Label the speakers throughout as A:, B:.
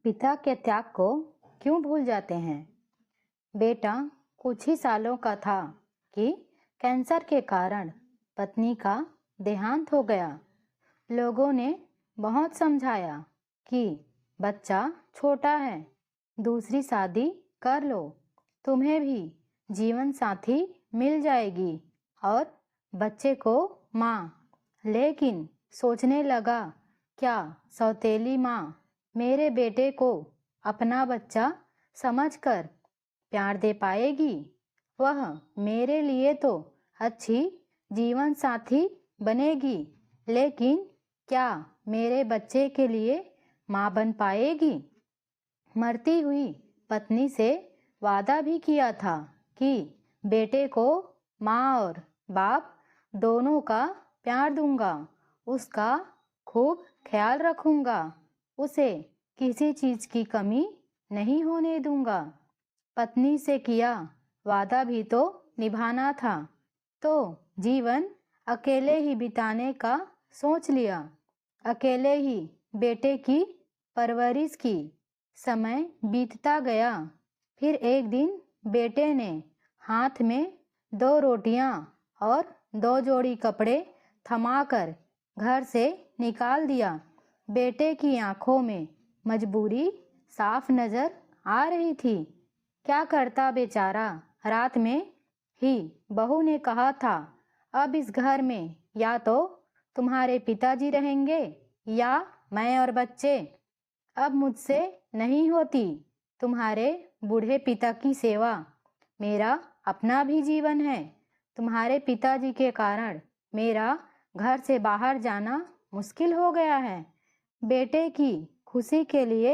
A: पिता के त्याग को क्यों भूल जाते हैं। बेटा कुछ ही सालों का था कि कैंसर के कारण पत्नी का देहांत हो गया। लोगों ने बहुत समझाया कि बच्चा छोटा है, दूसरी शादी कर लो, तुम्हें भी जीवन साथी मिल जाएगी और बच्चे को माँ। लेकिन सोचने लगा, क्या सौतेली माँ मेरे बेटे को अपना बच्चा समझकर प्यार दे पाएगी। वह मेरे लिए तो अच्छी जीवन साथी बनेगी, लेकिन क्या मेरे बच्चे के लिए माँ बन पाएगी। मरती हुई पत्नी से वादा भी किया था कि बेटे को माँ और बाप दोनों का प्यार दूंगा, उसका खूब ख्याल रखूंगा, उसे किसी चीज की कमी नहीं होने दूंगा। पत्नी से किया वादा भी तो निभाना था, तो जीवन अकेले ही बिताने का सोच लिया। अकेले ही बेटे की परवरिश की। समय बीतता गया। फिर एक दिन बेटे ने हाथ में 2 रोटियां और 2 जोड़ी कपड़े थमाकर घर से निकाल दिया। बेटे की आंखों में मजबूरी साफ नजर आ रही थी। क्या करता बेचारा। रात में ही बहू ने कहा था, अब इस घर में या तो तुम्हारे पिताजी रहेंगे या मैं और बच्चे। अब मुझसे नहीं होती तुम्हारे बूढ़े पिता की सेवा। मेरा अपना भी जीवन है। तुम्हारे पिताजी के कारण मेरा घर से बाहर जाना मुश्किल हो गया है। बेटे की खुशी के लिए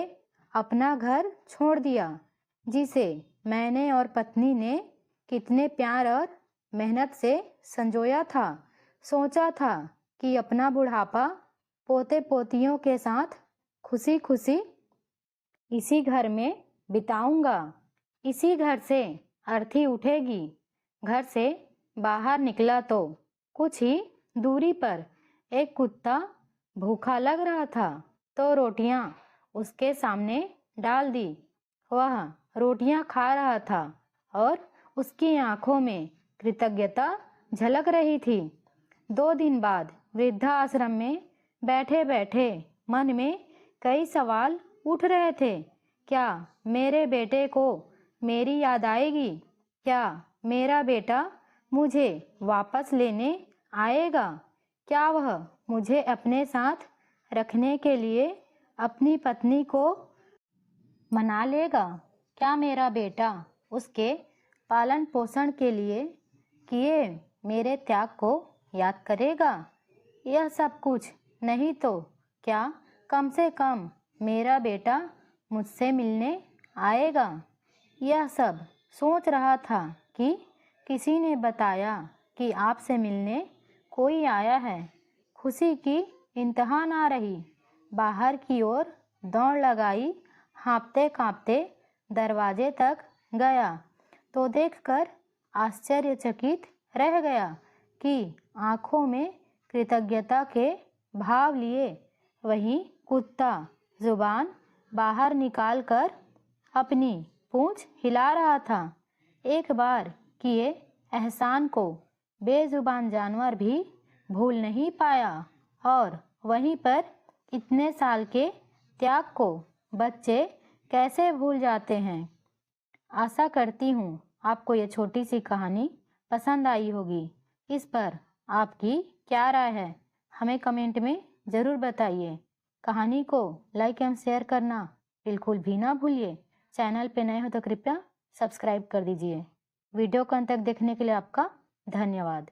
A: अपना घर छोड़ दिया, जिसे मैंने और पत्नी ने कितने प्यार और मेहनत से संजोया था। सोचा था कि अपना बुढ़ापा पोते पोतियों के साथ खुशी खुशी इसी घर में बिताऊंगा। इसी घर से अर्थी उठेगी। घर से बाहर निकला तो कुछ ही दूरी पर एक कुत्ता भूखा लग रहा था, तो रोटियां उसके सामने डाल दी। वह रोटियां खा रहा था और उसकी आंखों में कृतज्ञता झलक रही थी। 2 दिन बाद वृद्धाश्रम में बैठे बैठे मन में कई सवाल उठ रहे थे। क्या मेरे बेटे को मेरी याद आएगी। क्या मेरा बेटा मुझे वापस लेने आएगा। क्या वह मुझे अपने साथ रखने के लिए अपनी पत्नी को मना लेगा। क्या मेरा बेटा उसके पालन पोषण के लिए किए मेरे त्याग को याद करेगा। यह सब कुछ नहीं तो क्या कम से कम मेरा बेटा मुझसे मिलने आएगा। यह सब सोच रहा था कि किसी ने बताया कि आपसे मिलने कोई आया है। खुशी की इंतहा ना रही। बाहर की ओर दौड़ लगाई। हाँफते काँपते दरवाजे तक गया तो देखकर आश्चर्यचकित रह गया कि आंखों में कृतज्ञता के भाव लिए वही कुत्ता जुबान बाहर निकालकर अपनी पूंछ हिला रहा था। एक बार किए एहसान को बेजुबान जानवर भी भूल नहीं पाया और वहीं पर इतने साल के त्याग को बच्चे कैसे भूल जाते हैं। आशा करती हूँ आपको ये छोटी सी कहानी पसंद आई होगी। इस पर आपकी क्या राय है, हमें कमेंट में ज़रूर बताइए। कहानी को लाइक एवं शेयर करना बिल्कुल भी ना भूलिए। चैनल पे नए हो तो कृपया सब्सक्राइब कर दीजिए। वीडियो को अंत तक देखने के लिए आपका धन्यवाद।